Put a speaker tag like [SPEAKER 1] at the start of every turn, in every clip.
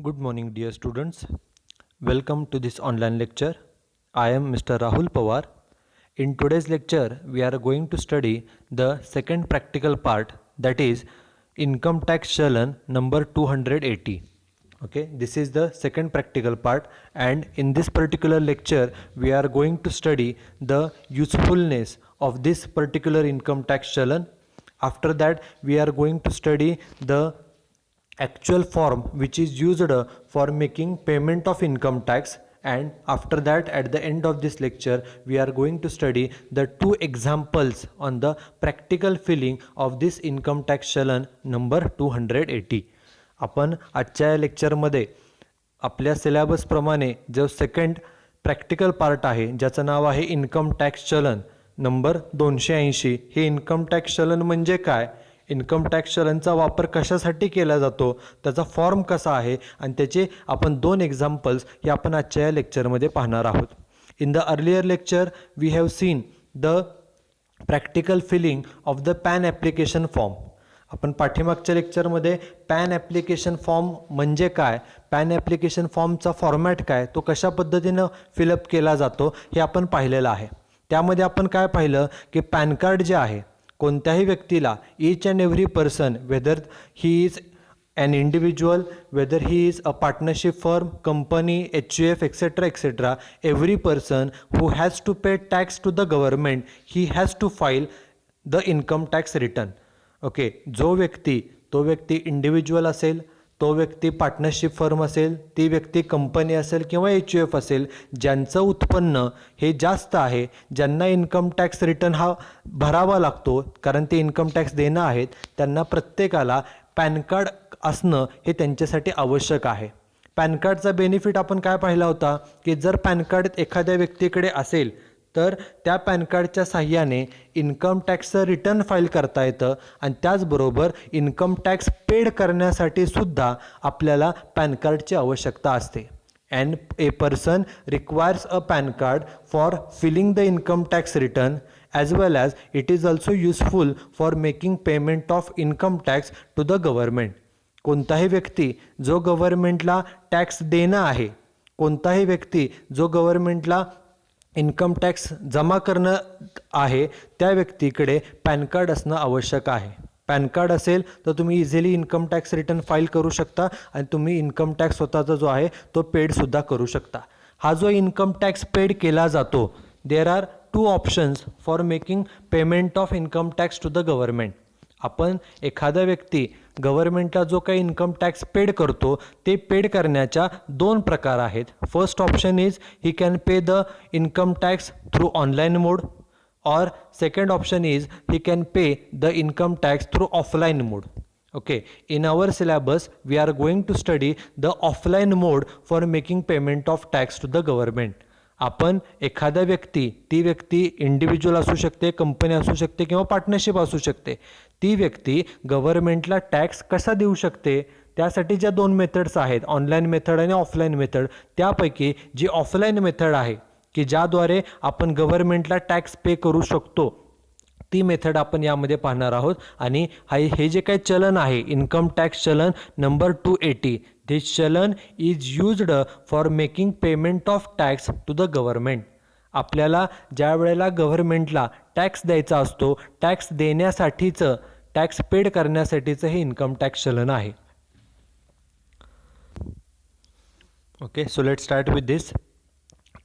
[SPEAKER 1] Good morning, dear students. Welcome to this online lecture. I am Mr. Rahul Pawar. In today's lecture, we are going to study the second practical part, that is income tax challan number 280. Okay, this is the second practical part, and in this particular lecture, we are going to study the usefulness of this particular income tax challan. After that, we are going to study the actual form which is used for making payment of income tax, and after that, at the end of this lecture, we are going to study the two examples on the practical filling of this income tax challan number 280. आपण आजच्या या लेक्चरमध्ये आपल्या सिलेबसप्रमाणे जो second practical part आहे ज्याचं नाव आहे income tax challan number 280. हे इन्कम टॅक्स चलन म्हणजे काय, इन्कम टॅक्स चलनचा वापर कशासाठी केला जातो, त्याचा फॉर्म कसा आहे आणि त्याचे आपण दोन एक्झाम्पल्स हे आपण आजच्या या लेक्चरमध्ये पाहणार आहोत. In the earlier lecture we have seen the practical filling of the PAN application form. आपण पाठीमागच्या लेक्चरमध्ये पॅन ॲप्लिकेशन फॉर्म म्हणजे काय, पॅन ॲप्लिकेशन फॉर्मचा फॉर्मॅट काय, तो कशा पद्धतीनं फिलअप केला जातो हे आपण पाहिलेलं आहे. त्यामध्ये आपण काय पाहिलं की पॅन कार्ड जे आहे कोणत्याही व्यक्तीला, each and every person, weather he is an individual, whether he is a partnership firm, company, HUF, etc., etc., every person who has to pay tax to the government, he has to file the income tax return. Okay, जो व्यक्ती, तो व्यक्ती individual असेल, तो व्यक्ती partnership firm असेल, ती व्यक्ती कंपनी असेल किंवा HUF असेल, ज्यांचं उत्पन्न हे जास्त आहे, ज्यांना इन्कम टॅक्स रिटर्न हा भरावा लागतो कारण ते इन्कम टॅक्स देणं आहेत, त्यांना प्रत्येकाला पॅन कार्ड असणं हे त्यांच्यासाठी आवश्यक आहे. पॅन कार्डचा बेनिफिट आपण काय पाहिला होता की जर पॅन कार्ड एखाद्या व्यक्तीकडे असेल तर त्या पॅन कार्डच्या साहाय्याने इन्कम टॅक्सचं रिटर्न फाईल करता येतं आणि त्याचबरोबर इन्कम टॅक्स पेड करण्यासाठी सुद्धा आपल्याला पॅन कार्डची आवश्यकता असते. And a person requires a PAN card for filling the income tax return as well as it is also useful for making payment of income tax to the government. कोणताही व्यक्ती जो गव्हर्नमेंटला tax देणं आहे, कोणताही व्यक्ती जो गव्हर्नमेंटला इन्कम टॅक्स जमा करणं आहे, त्या व्यक्तीकडे पॅन कार्ड असणं आवश्यक आहे. पॅन कार्ड असेल तर तुम्ही easily income tax return file करू शकता आणि तुम्ही इन्कम टॅक्स स्वतःचा जो आहे तो पेडसुद्धा करू शकता. हा जो इन्कम टॅक्स पेड केला जातो, there are two options for making payment of income tax to the government. आपण एखादा व्यक्ती गव्हर्नमेंटला जो काही इन्कम टॅक्स पेड करतो ते पेड करण्याच्या दोन प्रकार आहेत. First option is he can pay the income tax through online mode, और second option is he can pay the income tax through offline mode. Okay, in our syllabus we are going to study the offline mode for making payment of tax to the government. आपण एखादा व्यक्ती, ती व्यक्ती individual असू शकते, company असू शकते किंवा पार्टनरशिप असू शकते, ती व्यक्ती गव्हर्नमेंटला टॅक्स कसा देऊ शकते, त्यासाठी ज्या दोन मेथड्स आहेत, ऑनलाईन मेथड आणि ऑफलाईन मेथड, त्यापैकी जी ऑफलाईन मेथड आहे की ज्याद्वारे आपण गव्हर्नमेंटला टॅक्स पे करू शकतो, ती मेथड आपण यामध्ये पाहणार आहोत. आणि हे जे काही चलन आहे income tax challan number 280, this challan is used for making payment of tax to the government. आपल्याला ज्या वेळेला गव्हर्नमेंटला टॅक्स द्यायचा असतो, टॅक्स देण्यासाठीचं, टॅक्स पेड करण्यासाठीचं हे इन्कम टॅक्स चलन आहे. Okay, so let start with this.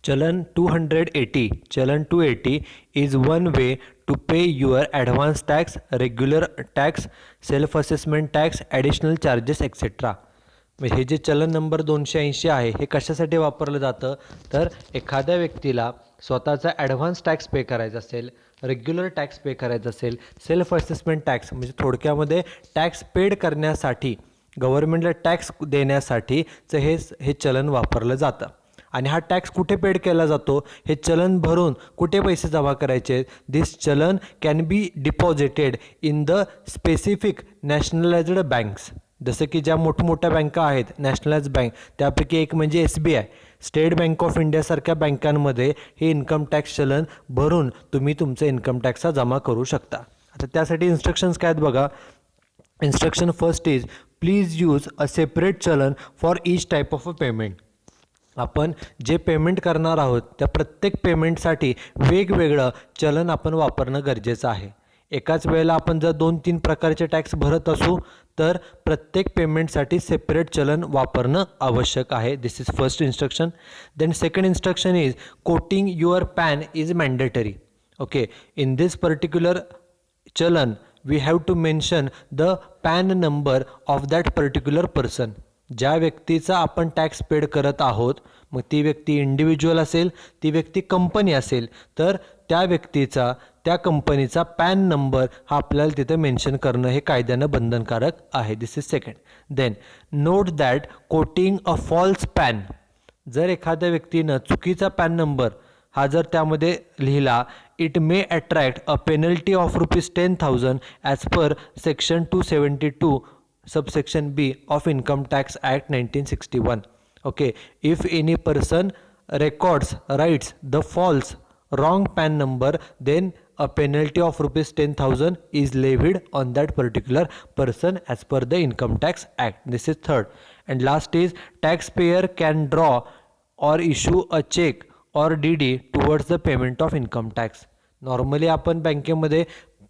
[SPEAKER 1] Challan 280, Challan 280 is one way to pay your advance tax, regular tax, self-assessment tax, additional charges, etc. हे जे चलन नंबर 280 आहे हे कशासाठी वापरलं जातं तर एखाद्या व्यक्तीला स्वतःचा ॲडव्हान्स टॅक्स पे करायचा असेल, रेग्युलर टॅक्स पे करायचा असेल, सेल्फ असेसमेंट टॅक्स म्हणजे थोडक्यामध्ये टॅक्स पेड करण्यासाठी, गव्हर्नमेंटला टॅक्स देण्यासाठीचं हे चलन वापरलं जातं. आणि हा टॅक्स कुठे पेड केला जातो, हे चलन भरून कुठे पैसे जमा करायचे, दिस चलन can be deposited in the specific nationalised banks. जसं की ज्या मोठमोठ्या बँका आहेत नॅशनलाइज बँक, त्यापैकी एक म्हणजे SBI, स्टेट बँक ऑफ इंडियासारख्या बँकांमध्ये हे इन्कम टॅक्स चलन भरून तुम्ही तुमचं इन्कम टॅक्स जमा करू शकता. आता त्यासाठी इन्स्ट्रक्शन्स काय आहेत बघा. Instruction first is please use a separate challan for each type of a payment. आपण जे पेमेंट करणार आहोत त्या प्रत्येक पेमेंटसाठी वेगवेगळं चलन आपण वापरणं गरजेचं आहे. एकाच वेळेला आपण जर 2-3 प्रकारचे टॅक्स भरत असू तर प्रत्येक पेमेंटसाठी सेपरेट चलन वापरणं आवश्यक आहे. This is first instruction. Then second instruction is quoting your PAN is mandatory. Okay, in this particular challan we have to mention the PAN number of that particular person. ज्या व्यक्तीचा आपण टॅक्स पेड करत आहोत, मग ती व्यक्ती इंडिव्हिज्युअल असेल, ती व्यक्ती कंपनी असेल, तर त्या व्यक्तीचा त्या कंपनीचा पॅन नंबर हा आपल्याला तिथे मेन्शन करणं हे कायद्यानं बंधनकारक आहे. This is second. Then note that quoting a false PAN, जर एखाद्या व्यक्तीनं चुकीचा पॅन नंबर हा जर त्यामध्ये लिहिला, it may attract a penalty of ₹10,000 as per section 272 subsection B of income tax act 1961. Okay, if any person records writes the false wrong PAN number, then a penalty of ₹10,000 is levied on that particular person as per the Income Tax Act. This is third. And last is taxpayer can draw or issue a check or DD towards the payment of income tax. Normally आपण बँकेमध्ये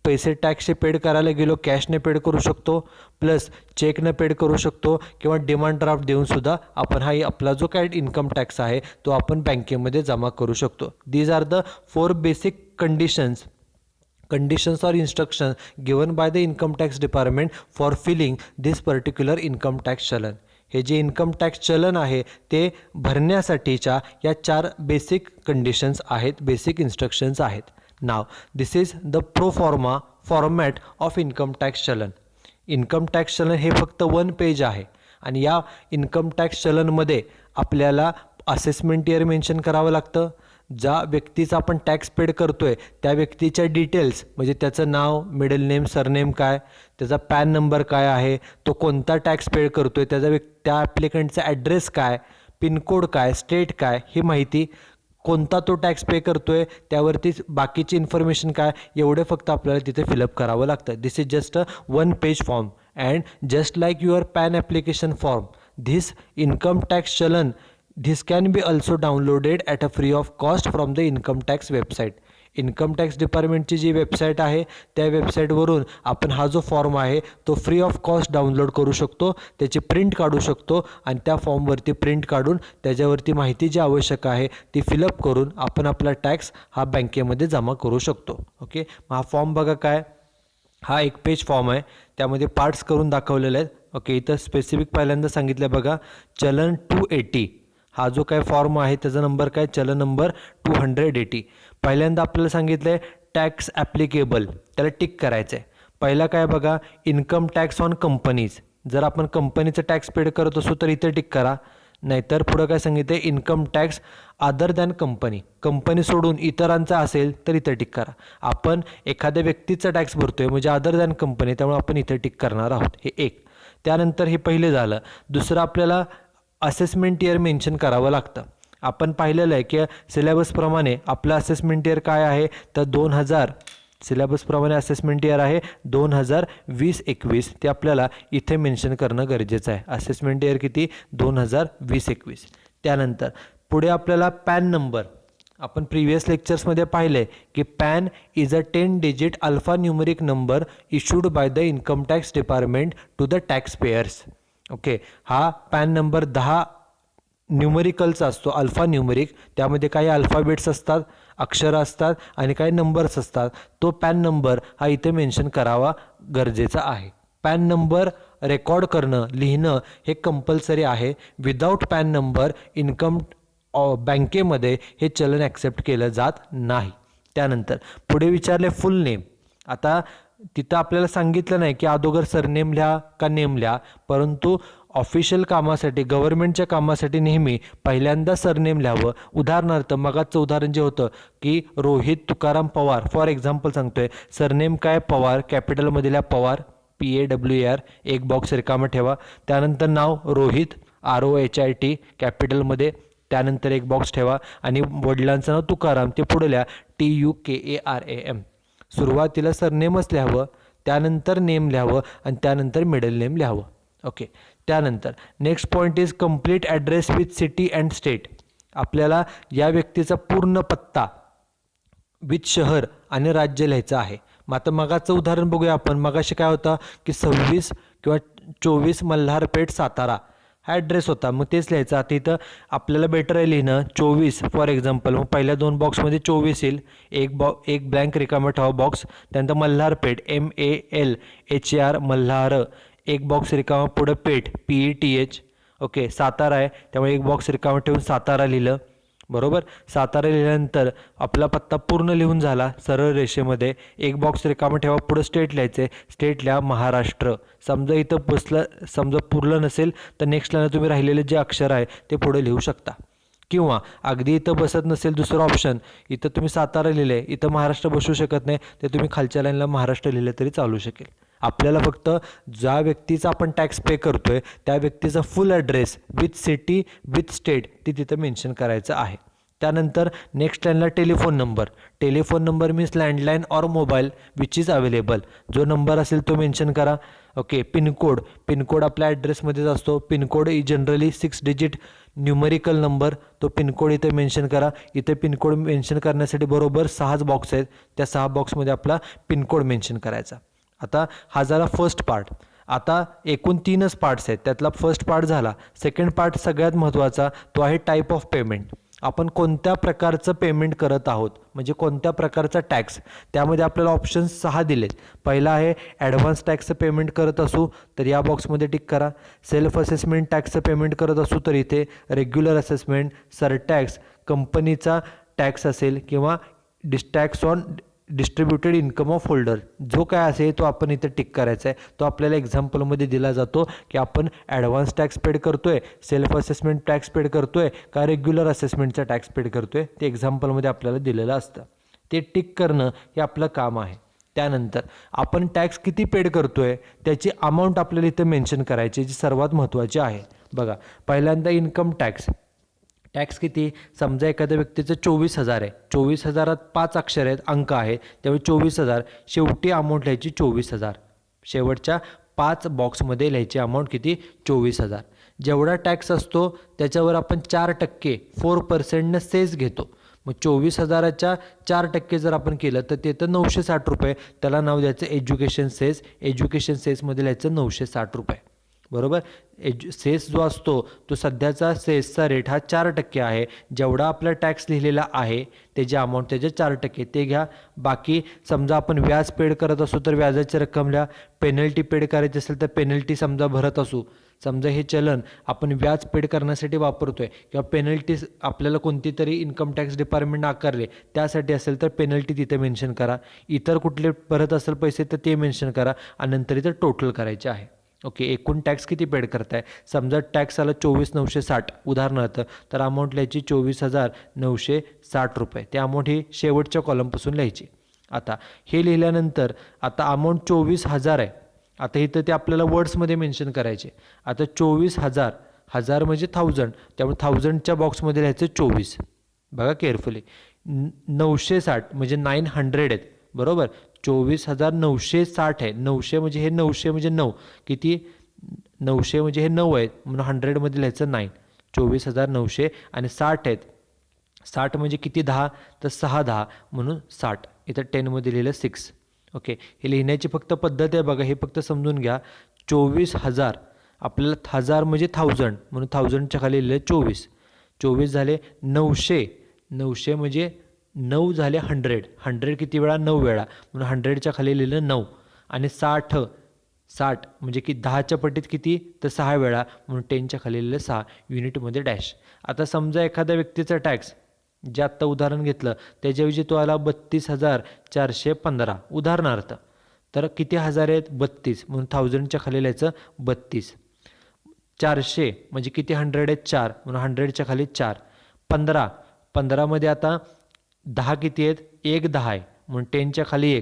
[SPEAKER 1] पैसे टॅक्सचे paid करायला गेलो कॅशने paid करू शकतो, plus चेकने paid करू शकतो, किंवा डिमांड ड्राफ्ट देऊन सुद्धा आपण हा आपला जो काय इन्कम टॅक्स आहे तो आपण बँकेमध्ये जमा करू शकतो. These are the 4 basic conditions or instructions given by the income tax department for filling this particular income tax चलन. हे जे इन्कम टॅक्स चलन आहे ते भरण्यासाठीच्या या 4 बेसिक कंडिशन्स आहेत, बेसिक इन्स्ट्रक्शन्स आहेत. Now this is the proforma format of income tax challan. Income tax challan हे फक्त 1 पेज आहे आणि या इन्कम टॅक्स चलनमध्ये आपल्याला असेसमेंट इयर मेन्शन करावं लागतं. ज्या व्यक्तीचा आपण टॅक्स पेड करतोय त्या व्यक्तीच्या डिटेल्स म्हणजे त्याचं नाव, मिडल नेम, सरनेम काय, त्याचा पॅन नंबर काय आहे, तो कोणता टॅक्स पेड करतोय, त्या ॲप्लिकंटचा ॲड्रेस काय, पिनकोड काय, स्टेट काय, ही माहिती, कोणता तो टॅक्स पे करतोय त्यावरती बाकीची इन्फॉर्मेशन काय, एवढे फक्त आपल्याला तिथे फिलअप करावं लागतं. This is just a 1 page form and just like your PAN application form, this income tax challan this can be also downloaded at a free of cost from the income tax website. Income tax डिपार्टमेंटची जी website आहे त्या वेबसाईटवरून आपण हा जो form आहे तो फ्री ऑफ कॉस्ट डाउनलोड करू शकतो, त्याची प्रिंट काढू शकतो आणि त्या फॉर्मवरती प्रिंट काढून त्याच्यावरती माहिती जी आवश्यक आहे ती फिलअप करून आपण आपला टॅक्स हा बँकेमध्ये जमा करू शकतो. ओके, हा फॉर्म बघा काय, हा 1 पेज फॉर्म आहे, त्यामध्ये पार्ट्स करून दाखवलेले आहेत. ओके, इथं स्पेसिफिक पहिल्यांदा सांगितलं बघा, चलन 280 हा जो काय फॉर्म आहे त्याचा नंबर काय, चलन नंबर 280. पहिल्यांदा आपल्याला सांगितलं आहे टॅक्स ॲप्लिकेबल, त्याला टिक करायचं आहे. पहिला काय बघा, इन्कम टॅक्स ऑन कंपनीज, जर आपण कंपनीचं टॅक्स पेड करत असू तर इथे टिक करा. नाहीतर पुढं काय सांगितलं आहे, income tax other than company, company सोडून इतरांचा असेल तर इथे टिक करा. आपण एखाद्या व्यक्तीचा टॅक्स भरतोय म्हणजे अदर दॅन कंपनी, त्यामुळे आपण इथे टिक करणार आहोत. हे एक. त्यानंतर हे पहिलं झालं. दुसरं आपल्याला असेसमेंट इयर मेन्शन करावं लागतं. आपण पाहिलेलं आहे की सिलेबसप्रमाणे आपलं असेसमेंट इयर काय आहे तर 2000, सिलेबसप्रमाणे असेसमेंट इयर आहे 2020-21. ते आपल्याला इथे मेन्शन करणं गरजेचं आहे. असेसमेंट इयर किती, 2020-21. त्यानंतर पुढे आपल्याला पॅन नंबर, आपण प्रिव्हियस लेक्चर्समध्ये पाहिले की PAN is a 10 digit alpha numeric number issued by the income tax department to the tax payers. Okay, हा पॅन नंबर 10 न्यूमरिकलचा असतो, अल्फा न्यूमरिक. त्यामध्ये काही अल्फाबेट्स असतात, अक्षरं असतात आणि काही नंबर्स असतात. तो पॅन नंबर हा इथे मेन्शन करावा गरजेचा आहे. पॅन नंबर रेकॉर्ड करणं, लिहिणं हे कंपल्सरी आहे. विदाऊट पॅन नंबर इन्कम बँकेमध्ये हे चलन ॲक्सेप्ट केलं जात नाही. त्यानंतर पुढे विचारले फुल नेम. आता तिथं आपल्याला सांगितलं नाही की अगोदर सरनेम लिहा का नेम लिहा, परंतु ऑफिशियल कामासाठी, गव्हर्नमेंटच्या कामासाठी नेहमी पहिल्यांदा सरनेम लिहावं. उदाहरणार्थ मगाचं उदाहरण जे होतं की रोहित तुकाराम पवार, फॉर एक्झाम्पल सांगतोय, सरनेम काय पवार, कॅपिटलमध्ये लिहा पवार, PAWAR, एक बॉक्स रिकामा ठेवा. त्यानंतर नाव रोहित, ROHIT कॅपिटलमध्ये, त्यानंतर एक बॉक्स ठेवा आणि वडिलांचं नाव तुकाराम, ते पुढे लिहा TUKARAM. सुरुवातीला सरनेमच लिहावं, त्यानंतर नेम लिहावं आणि त्यानंतर मिडल नेम लिहावं. ओके. त्यानंतर next point is complete address with city and state. आपल्याला या व्यक्तीचा पूर्ण पत्ता विथ शहर आणि राज्य लिहायचं आहे. मग आता मगाचं उदाहरण बघूया आपण. मगाशी काय होता की 26 किंवा 24 मल्हारपेठ सातारा हा ॲड्रेस होता, मग तेच लिहायचं. आता इथं आपल्याला बेटर आहे लिहिणं 24 फॉर एक्झाम्पल. मग पहिल्या 2 बॉक्समध्ये 24 येईल, एक ब्लँक रिकामा ठेवा बॉक्स. त्यानंतर मल्हारपेठ MALHAR मल्हार, एक बॉक्स रिकामा, पुढं पेठ PETH. ओके. सातारा आहे त्यामुळे एक बॉक्स रिकामा ठेवून सातारा लिहिलं. बरोबर. सातारा लिहिल्यानंतर आपला पत्ता पूर्ण लिहून झाला सरळ रेषेमध्ये. एक बॉक्स रिकामा ठेवा, पुढं स्टेट लिहायचं आहे. स्टेट लिहा महाराष्ट्र. समजा इथं बसलं, समजा पुरलं नसेल तर नेक्स्ट लाईनला तुम्ही राहिलेले जे अक्षर आहे ते पुढे लिहू शकता. किंवा अगदी इथं बसत नसेल दुसरं ऑप्शन, इथं तुम्ही सातारा लिहिले, इथं महाराष्ट्र बसू शकत नाही, तर तुम्ही खालच्या लाईनला महाराष्ट्र लिहिलं तरी चालू शकेल. आपल्याला फक्त ज्या व्यक्तीचा आपण टॅक्स पे करतोय त्या व्यक्तीचा फुल address with city with state ती तिथं मेन्शन करायचं आहे. त्यानंतर नेक्स्ट लाईनला telephone number. Telephone number means landline or mobile which is available. जो नंबर असेल तो मेन्शन करा. ओके. पिनकोड. पिनकोड आपल्या ॲड्रेसमध्येच असतो. Pin code generally 6 digit numerical number. तो पिनकोड इथे मेन्शन करा. इथे पिनकोड मेन्शन करण्यासाठी बरोबर 6 बॉक्स आहेत. त्या 6 बॉक्समध्ये आपला पिनकोड मेन्शन करायचा. आता हा झाला फर्स्ट पार्ट. आता एकूण 3च पार्ट्स आहेत, त्यातला फर्स्ट पार्ट झाला. सेकंड पार्ट सगळ्यात महत्त्वाचा, तो आहे टाईप ऑफ पेमेंट. आपण कोणत्या प्रकारचं पेमेंट करत आहोत, म्हणजे कोणत्या प्रकारचा टॅक्स. त्यामध्ये आपल्याला ऑप्शन्स 6 दिलेत. पहिला आहे ॲडव्हान्स टॅक्सचं पेमेंट करत असू तर या बॉक्समध्ये टिक करा. सेल्फ असेसमेंट टॅक्सचं पेमेंट करत असू तर इथे, रेग्युलर असेसमेंट, सरटॅक्स, कंपनीचा टॅक्स असेल किंवा tax on distributed income of holder, जो काय असेल तो आपण इथे टिक करायचा आहे. तो आपल्याला एक्झाम्पलमध्ये दिला जातो की आपण ॲडव्हान्स टॅक्स पेड करतोय, सेल्फ असेसमेंट टॅक्स पेड करतोय का रेग्युलर असेसमेंटचा टॅक्स पेड करतोय, ते एक्झाम्पलमध्ये आपल्याला दिलेलं असतं. ते टिक करणं हे आपलं काम आहे. त्यानंतर आपण टॅक्स किती पेड करतोय त्याची अमाऊंट आपल्याला इथे मेन्शन करायची, जी सर्वात महत्त्वाची आहे. बघा, पहिल्यांदा इन्कम टॅक्स. टॅक्स किती, समजा एखाद्या व्यक्तीचं 24,000 आहे. 24,000त 5 अक्षर आहेत, अंक आहे, त्यामुळे 24,000. शेवटी अमाऊंट लिहायची 24,000. शेवटच्या 5 बॉक्समध्ये लिहायची अमाऊंट किती, 24,000. जेवढा टॅक्स असतो त्याच्यावर आपण 4% 4% सेस घेतो. मग 24,000च्या 4% जर आपण केलं तर ते तर 960 रुपये. त्याला नाव द्यायचं एज्युकेशन सेस. एज्युकेशन सेसमध्ये लिहायचं 960 रुपये. बरोबर. सेस जो असतो तो सध्याचा सेसचा रेट हा 4% आहे. जेवढा आपला टॅक्स लिहिलेला आहे त्याची अमाऊंट त्याचे 4% ते घ्या. बाकी समजा आपण व्याज पेड करत असू तर व्याजाची रक्कम लिहा. पेनल्टी पेड करायची असेल तर पेनल्टी समजा भरत असू, समजा हे चलन आपण व्याज पेड करण्यासाठी वापरतोय किंवा पेनल्टी आपल्याला कोणती तरी इन्कम टॅक्स डिपार्टमेंट आकारले त्यासाठी असेल तर पेनल्टी तिथे मेन्शन करा. इतर कुठले भरत असेल पैसे तर ते मेन्शन करा आणि नंतर इथं टोटल करायचे आहे. ओके. एकूण टॅक्स किती पेड करताय, समजा टॅक्स आला 24,960 उदाहरणार्थ, तर अमाऊंट लिहायची 24,960 रुपये. ते अमाऊंट ही शेवटच्या कॉलमपासून लिहायची. आता हे लिहिल्यानंतर आता अमाऊंट 24,000 आहे. आता इथं ते आपल्याला वर्ड्समध्ये मेन्शन करायचे. आता 24,000, 1000 म्हणजे 1000, त्यामुळे 1000च्या बॉक्समध्ये लिहायचं 24. बघा केअरफुली. 960 म्हणजे 900 आहेत. बरोबर. 24,960 आहे. 900 म्हणजे हे 900 म्हणजे 9 किती, 900 म्हणजे हे 9 आहेत म्हणून 100मध्ये लिहायचं 9. 24,900 आणि 60 आहेत. 60 म्हणजे किती, 10, तर 6 10 म्हणून 60. इथं 10मध्ये लिहिलं 6. ओके. हे लिहिण्याची फक्त पद्धत आहे बघा, हे फक्त समजून घ्या. 24,000 आपल्याला 1000 म्हणजे 1000 म्हणून 1000च्या खाली लिहिलं 24. 24 झाले. 900 म्हणजे 9 झाले 100 किती वेळा, 9 वेळा म्हणून 100च्या खाली लिहिलं 9. आणि 60 म्हणजे की 10च्या पटीत किती, तर 6 वेळा म्हणून 10च्या खाली लिहिलं 6 युनिटमध्ये डॅश. आता समजा एखाद्या व्यक्तीचा टॅक्स जे आत्ता उदाहरण घेतलं त्याच्याऐवजी तो आला 32,415 उदाहरणार्थ, तर किती हजार आहेत, 32 म्हणून 1000च्या खाली लिहायचं 32. 400 म्हणजे किती 100 आहेत, 4 म्हणून 100च्या खाली 4. 15मध्ये आता 10 किती आहेत, 1 10 आहे म्हणून 10च्या खाली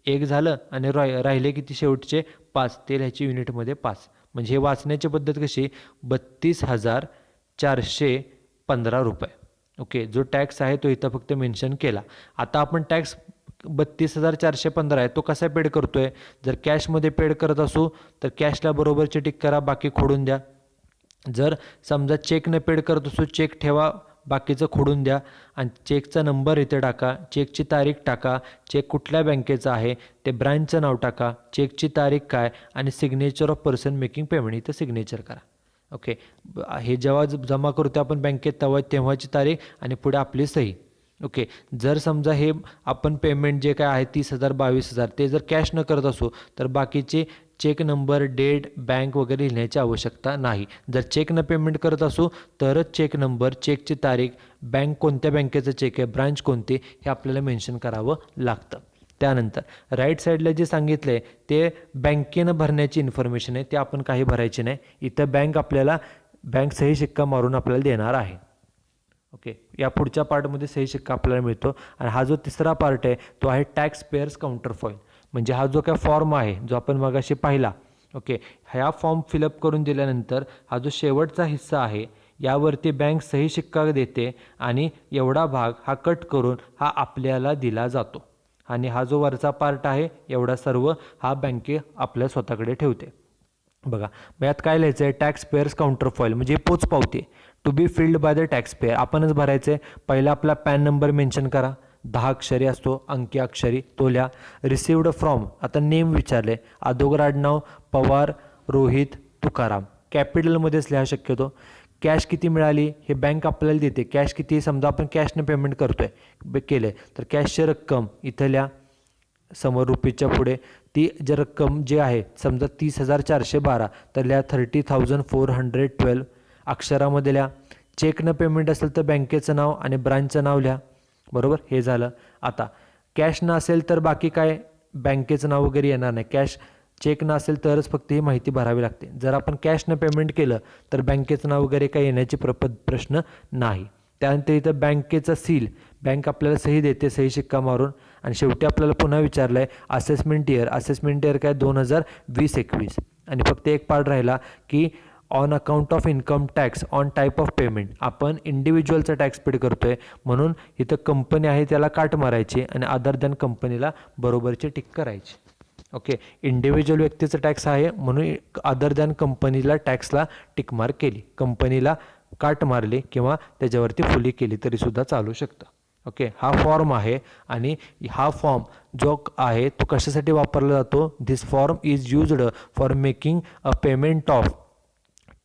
[SPEAKER 1] 1 झालं आणि राहिले किती शेवटचे 5, ते लिहायचे युनिटमध्ये 5. म्हणजे हे वाचण्याची पद्धत कशी, 32,415 रुपये. ओके. जो टॅक्स आहे तो इथं फक्त मेन्शन केला. आता आपण टॅक्स 32,415 आहे तो कसा पेड करतोय. जर कॅशमध्ये पेड करत असू तर कॅशला बरोबरचे टिक करा, बाकी खोडून द्या. जर समजा चेकने पेड करत असू, चेक ठेवा, बाकीचं खोडून द्या आणि चेकचा नंबर इथे टाका, चेकची तारीख टाका, चेक कुठल्या बँकेचा आहे ते ब्रँचचं नाव टाका, चेकची तारीख काय आणि signature of person making payment इथं सिग्नेचर करा. ओके, हे जेव्हा जमा करतो आपण बँकेत तेव्हाची तारीख आणि पुढे आपली सही. ओके, जर समजा हे आपण पेमेंट जे काय आहे 30,000 22,000 ते जर कॅश न करत असू तर बाकीचे चेक नंबर, डेट, बँक वगैरे लिहिण्याची आवश्यकता नाही. जर चेकनं पेमेंट करत असू तरच चेक नंबर, चेकची तारीख, बँक कोणत्या बँकेचं चेक आहे, ब्रांच कोणती हे आपल्याला मेन्शन करावं लागतं. त्यानंतर राईट साईडला जे सांगितलं आहे ते बँकेनं भरण्याची इन्फॉर्मेशन आहे, ते आपण काही भरायची नाही. इथं बँक सही शिक्का मारून आपल्याला देणार आहे. ओके, या पुढच्या पार्टमध्ये सही शिक्का आपल्याला मिळतो. आणि हा जो तिसरा पार्ट आहे तो आहे टॅक्स पेयर्स काउंटर फॉईल. म्हणजे हा जो काय फॉर्म आहे जो आपण मगाशी पाहिला, ओके, ह्या फॉर्म फिलअप करून दिल्यानंतर हा जो शेवटचा हिस्सा आहे यावरती बँक सही शिक्का देते आणि एवढा भाग हा कट करून हा आपल्याला दिला जातो. आणि हा जो वरचा पार्ट आहे एवढा सर्व हा बँके आपल्या स्वतःकडे ठेवते. बघा, मग यात काय लिहायचं आहे, टॅक्स पेयर्स काउंटर फॉईल म्हणजे पोचपावती to be filled by the tax payer. आपणच भरायचं आहे. पहिला आपला पॅन नंबर मेन्शन करा, 10 अक्षरी असतो, अंकी अक्षरी तो लिहा. रिसिव्ड फ्रॉम, आता नेम विचारले, अदोगर आडनाव पवार रोहित तुकाराम, कॅपिटलमध्येच लिहा शक्यतो. कॅश किती मिळाली हे बँक आपल्याला देते. कॅश किती, समजा आपण कॅशने पेमेंट करतोय केले तर कॅशची रक्कम इथं लिहा समोर रुपीच्या पुढे. ती जर रक्कम जी आहे समजा 30,412 तर लिहा 30,412 अक्षरामध्ये लिहा. चेकनं पेमेंट असेल तर बँकेचं नाव आणि ब्रांचचं नाव लिहा. बरोबर, हे झालं. आता कॅश नसेल तर बाकी काय बँकेचं नाव वगैरे येणार नाही. चेक नसेल तरच फक्त ही माहिती भरावी लागते. जर आपण कॅशनं पेमेंट केलं तर बँकेचं नाव वगैरे काही येण्याची प्रश्न नाही. त्यानंतर इथं बँकेचा सील, बँक आपल्याला सही देते सही शिक्का मारून. आणि शेवटी आपल्याला पुन्हा विचारलं आहे असेसमेंट इयर काय 2020-21. आणि फक्त एक पार्ट राहिला की on account of income tax on type of payment. आपण इंडिव्हिज्युअलचा टॅक्स पेड करतोय म्हणून इथं कंपनी आहे त्याला काट मारायची आणि अदर दॅन कंपनीला बरोबरचे टिक करायची. ओके, इंडिव्हिज्युअल व्यक्तीचं टॅक्स आहे म्हणून अदर दॅन कंपनीला टॅक्सला टिकमार्क केली, कंपनीला काट मारली किंवा त्याच्यावरती फुली केली तरीसुद्धा चालू शकतं. ओके, हा फॉर्म आहे आणि हा फॉर्म जो आहे तो कशासाठी वापरला जातो. This form is used for making a payment of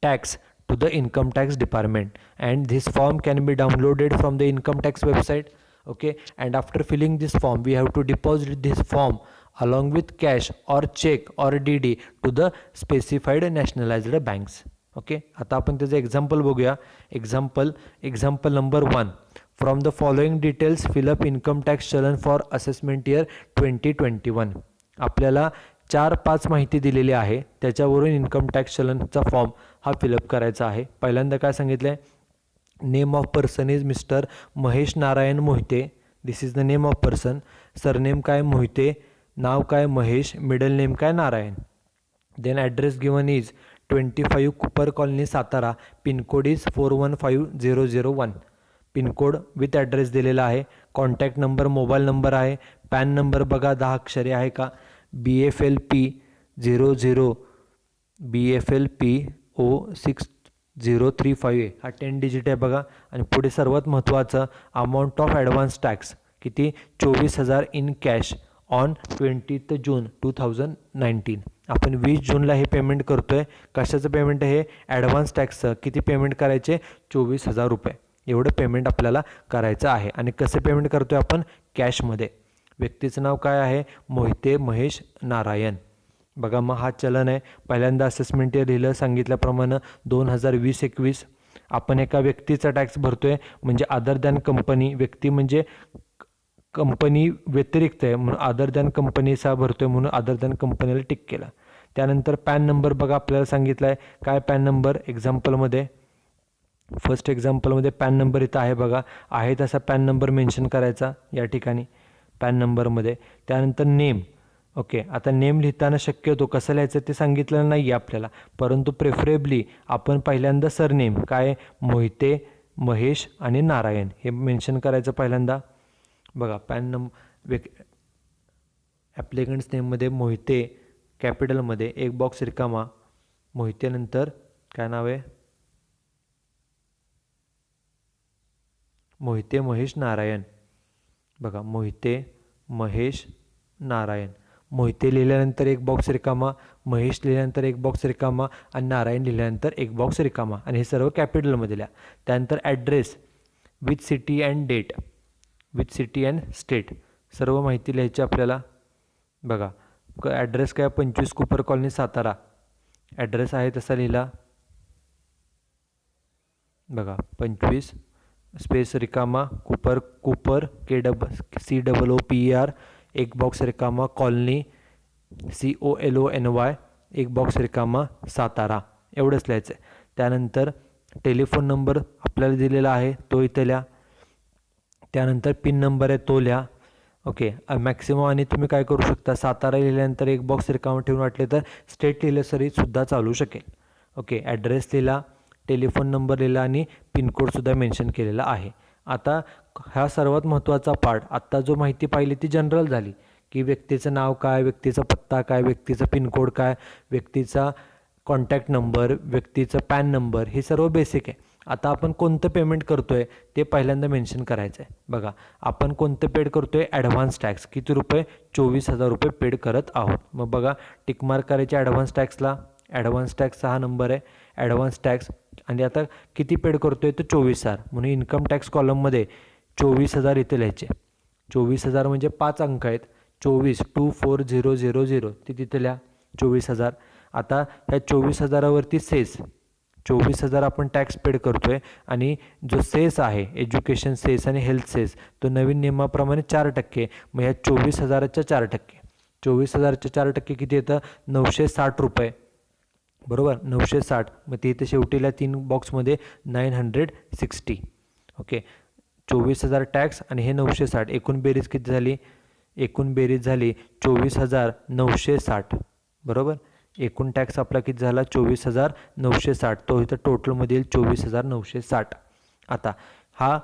[SPEAKER 1] tax to the income tax department, and this form can be downloaded from the income tax website. Okay, and after filling this form we have to deposit this form along with cash or check or DD to the specified nationalized banks. Okay, आता आपण त्याचं example बघूया. Example number 1, from the following details fill up income tax challan for assessment year 2021. आपल्याला 4-5 माहिती दिलेली आहे, त्याच्यावरून इन्कम टॅक्स चलनचा फॉर्म हा फिलअप करायचा आहे. पहिल्यांदा काय सांगितलं आहे, name of person is mister Mahesh Narayan Mohite. This is the name of person. Surname काय मोहिते, नाव काय महेश, मिडल नेम काय Narayan. Then address given is 25 Cooper colony Satara, pin code is 415001. Pin code with address दिलेला आहे. कॉन्टॅक्ट नंबर मोबाईल नंबर आहे. पॅन नंबर बघा 10 अक्षरे आहे का. BFLP 00 BFLP 06035 हा 10 डिजिट आहे बघा. आणि पुढे सर्वात महत्त्वाचं अमाऊंट ऑफ ॲडव्हान्स टॅक्स किती 24,000 इन कॅश ऑन 20 जून 2019. आपण 20 जूनला हे पेमेंट करतोय. कशाचं पेमेंट आहे हे, ॲडव्हान्स टॅक्सचं. किती पेमेंट करायचे 24,000 रुपये एवढं पेमेंट आपल्याला करायचं आहे. आणि कसं पेमेंट करतोय आपण, कॅशमध्ये. व्यक्तीचं नाव काय आहे, मोहिते महेश नारायण. बघा, मग हा चलन आहे. पहिल्यांदा असेसमेंट इयर लिहिलं सांगितल्याप्रमाणे 2020-21. आपण एका व्यक्तीचा टॅक्स भरतोय म्हणजे अदर दॅन कंपनी. व्यक्ती म्हणजे कंपनी व्यतिरिक्त आहे म्हणून अदर दॅन कंपनीचा भरतोय म्हणून अदर दॅन कंपनीला टिक केला. त्यानंतर पॅन नंबर बघा आपल्याला सांगितलं आहे. काय पॅन नंबर, एक्झाम्पलमध्ये फर्स्ट एक्झाम्पलमध्ये पॅन नंबर इथं आहे बघा, आहे तसा पॅन नंबर मेन्शन करायचा या ठिकाणी पॅन नंबरमध्ये. त्यानंतर नेम. ओके, आता नेम लिहिताना शक्यतो कसं लिहायचं ते सांगितलं नाही आहे आपल्याला, परंतु प्रेफरेबली आपण पहिल्यांदा सरनेम काय मोहिते महेश आणि नारायण हे मेन्शन करायचं पहिल्यांदा. बघा, ॲप्लिकंट्स नेममध्ये मोहिते कॅपिटलमध्ये एक बॉक्स रिकामा, मोहितेनंतर काय नाव आहे, मोहिते महेश नारायण. बघा, मोहिते महेश नारायण. मोहिते लिहिल्यानंतर एक बॉक्स रिकामा, महेश लिहिल्यानंतर एक बॉक्स रिकामा आणि नारायण लिहिल्यानंतर एक बॉक्स रिकामा, आणि हे सर्व कॅपिटलमध्ये लिहा. त्यानंतर address with city and date, with city and state, सर्व माहिती लिहायची आपल्याला. बघा, ॲड्रेस काय, 25 कुपर कॉलनी सातारा, ॲड्रेस आहे तसा लिहिला. बघा, 25 स्पेस रिकामा, कुपर COOPER, एक बॉक्स रिकामा, कॉलनी COLONY, एक बॉक्स रिकामा, सातारा, एवढंच लिहायचं आहे. त्यानंतर टेलिफोन नंबर आपल्याला दिलेला आहे तो इथे लिहा. त्यानंतर पिन नंबर आहे तो लिहा. Okay, maximum. आणि तुम्ही काय करू शकता, सातारा लिहिल्यानंतर एक बॉक्स रिकामा ठेवून वाटले तर स्टेट लिहिलं तरीसुद्धा चालू शकेल. ओके, ॲड्रेस लिहिला, टेलिफोन नंबर लिहिला आणि पिनकोडसुद्धा मेन्शन केलेला आहे. आता हा सर्वात महत्त्वाचा पार्ट, आत्ता जो माहिती पाहिली ती जनरल झाली, की व्यक्तीचं नाव काय, व्यक्तीचा पत्ता काय, व्यक्तीचा पिनकोड काय, व्यक्तीचा कॉन्टॅक्ट नंबर, व्यक्तीचा पॅन नंबर, हे सर्व बेसिक आहे. आता आपण कोणतं पेमेंट करतो आहे ते पहिल्यांदा मेन्शन करायचं आहे. बघा, आपण कोणतं पेड करतो आहे, ॲडव्हान्स टॅक्स. किती रुपये, 24,000 रुपये पेड करत आहोत. मग बघा, टिकमार्क करायचे ॲडव्हान्स टॅक्सला. ॲडव्हान्स टॅक्सचा हा नंबर आहे, ॲडव्हान्स टॅक्स. आणि आता किती पेड करतो आहे तर 24,000, म्हणून इन्कम टॅक्स कॉलममध्ये 24,000 इथे लिहायचे. 24,000 म्हणजे 5 अंक आहेत, 24,24,000 ते तिथे लिहा, 24,000. आता ह्या 24,000वरती सेस, 24,000 आपण टॅक्स पेड करतो आहे, आणि जो सेस आहे, एज्युकेशन सेस आणि हेल्थ सेस, तो नवीन नियमाप्रमाणे 4%. मग ह्या 24,000च्या 4%, 24,000च्या 4% किती येतं, 960 रुपये, बरोबर, 960. मग ते इथे शेवटीला 3 बॉक्समध्ये 960. ओके, 24,000 टॅक्स आणि हे 960, एकूण बेरीज किती झाली, एकूण बेरीज झाली 24,960, बरोबर. एकूण टॅक्स आपला किती झाला, 24,960, तो इथं टोटलमध्ये येईल 24,960. आता हा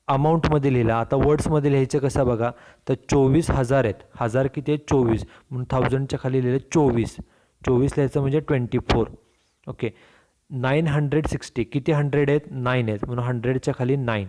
[SPEAKER 1] अमाऊंटमध्ये लिहिला. आता वर्ड्समध्ये लिहायचं कसं बघा, तर 24,000 आहेत, हजार किती आहेत, 24, म्हणून 1000च्या खाली लिहिलं 24, 24 लिहायचं म्हणजे 24. ओके, 960, किती 100 आहेत, 9 आहेत, म्हणून 100च्या खाली 9.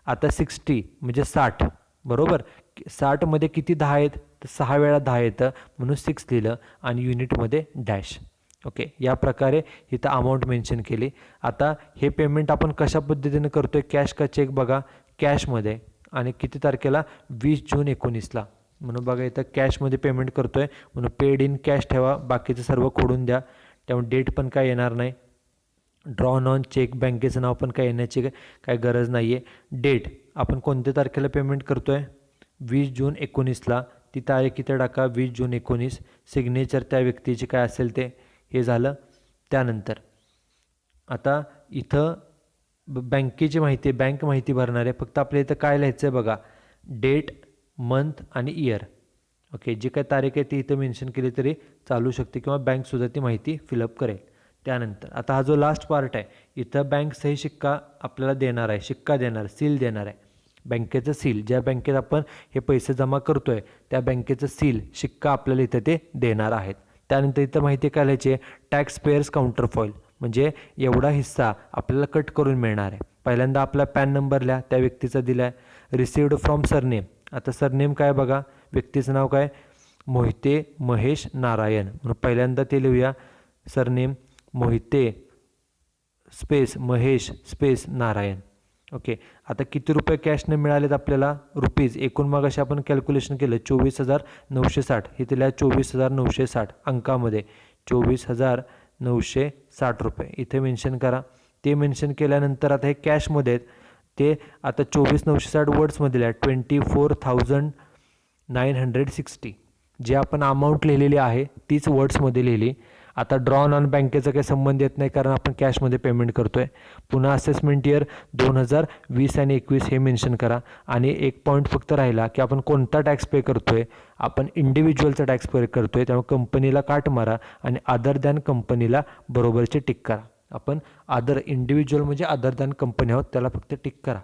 [SPEAKER 1] आता 60 म्हणजे 60, बरोबर. 60मध्ये किती 10 आहेत, तर 6 वेळा 10 येतं, म्हणून 6 लिहिलं आणि युनिटमध्ये डॅश. ओके, या प्रकारे इथं अमाऊंट मेन्शन केली. आता हे पेमेंट आपण कशा पद्धतीने करतो आहे, कॅश का चेक, बघा, कॅशमध्ये. आणि किती तारखेला, 20 जून 19ला, म्हणून बघा इथं कॅशमध्ये पेमेंट करतो आहे, म्हणून पेड इन कॅश ठेवा, बाकीचं सर्व खोडून द्या. त्यामुळे डेट पण काय येणार नाही, ड्रॉन ऑन चेक, बँकेचं नाव पण काय येण्याची काय गरज नाही आहे. डेट आपण कोणत्या तारखेला पेमेंट करतो आहे, 20 जून 19ला, ती तारीख इथे टाका, 20 जून 19. सिग्नेचर त्या व्यक्तीची काय असेल ते, हे झालं. त्यानंतर आता इथं बँकेची माहिती, बँक माहिती भरणार आहे. फक्त आपल्या इथं काय लिहायचं आहे बघा, डेट, मंथ आणि इयर. ओके, जी काय तारीख आहे ती इथं मेन्शन केली तरी चालू शकते, किंवा बँकसुद्धा ती माहिती फिलअप करेल. त्यानंतर आता हा जो लास्ट पार्ट आहे, इथं बँक सही शिक्का आपल्याला देणार आहे, शिक्का देणार, सील देणार आहे, बँकेचं सील. ज्या बँकेत आपण हे पैसे जमा करतो आहे त्या बँकेचं सील, शिक्का आपल्याला इथं ते देणार आहेत. त्यानंतर इथं माहिती काय लिहायची आहे, टॅक्स पेयर्स काउंटर फॉईल, म्हणजे एवढा हिस्सा आपल्याला कट करून मिळणार आहे. पहिल्यांदा आपला पॅन नंबर लिहा, त्या व्यक्तीचा दिला आहे. रिसिव्ड फ्रॉम सरनेम, आता सरनेम काय बघा, व्यक्तीचं नाव काय, मोहिते महेश नारायण, म्हणून पहिल्यांदा ते लिहूया, surname Mohite space Mahesh space Narayan. Okay, आता किती रुपये कॅशने मिळालेत आपल्याला, रुपीज. एकूण मग असे आपण कॅल्क्युलेशन केलं, 24,960, हे दिल्या 24,960 अंकामध्ये, 24,960 रुपये इथे मेन्शन करा. ते मेन्शन केल्यानंतर आता हे कॅशमध्ये आहेत, ते आता 24,960 वर्ड्समध्ये लिहा, 24,960, जे आपण अमाऊंट लिहिलेली आहे तीच वर्ड्समध्ये लिहिली. आता ड्रॉन ऑन बँकेचा काही संबंध येत नाही, कारण आपण कॅशमध्ये पेमेंट करतो आहे. पुन्हा असेसमेंट इयर 2020 आणि 21 हे मेन्शन करा. आणि एक पॉईंट फक्त राहिला, की आपण कोणता टॅक्स पे करतो आहे, आपण इंडिव्हिज्युअलचा टॅक्स पे करतो आहे, त्यामुळे कंपनीला काट मारा आणि अदर दॅन कंपनीला बरोबरचे टिक करा. आपण अदर, इंडिव्हिज्युअल म्हणजे अदर दॅन कंपनी आहोत, त्याला फक्त टिक करा.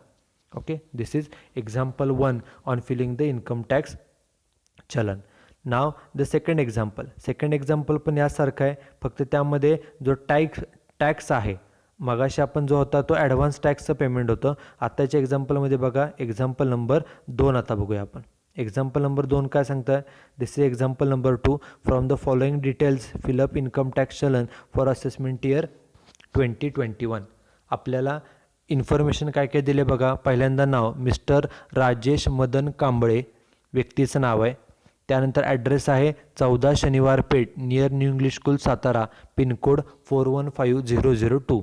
[SPEAKER 1] Okay, this is example 1 on filling the income tax challan. Now the second example पण यासारखं आहे, फक्त त्यामध्ये जो टॅक्स आहे, मगाशी आपण जो होता तो ॲडव्हान्स टॅक्सचं पेमेंट होतं. आत्ताच्या एक्झाम्पलमध्ये बघा, एक्झाम्पल नंबर 2 आता बघूया आपण. एक्झाम्पल नंबर 2 काय सांगतं आहे? This is example number 2. From the following details fill up income tax challan for assessment year 2021. आपल्याला इन्फॉर्मेशन काय काय दिले बघा. पहिल्यांदा नाव मिस्टर राजेश मदन कांबळे, व्यक्तीचं नाव आहे. त्यानंतर ॲड्रेस आहे 14 Shaniwar Peth near new English school Satara, pincode 415002.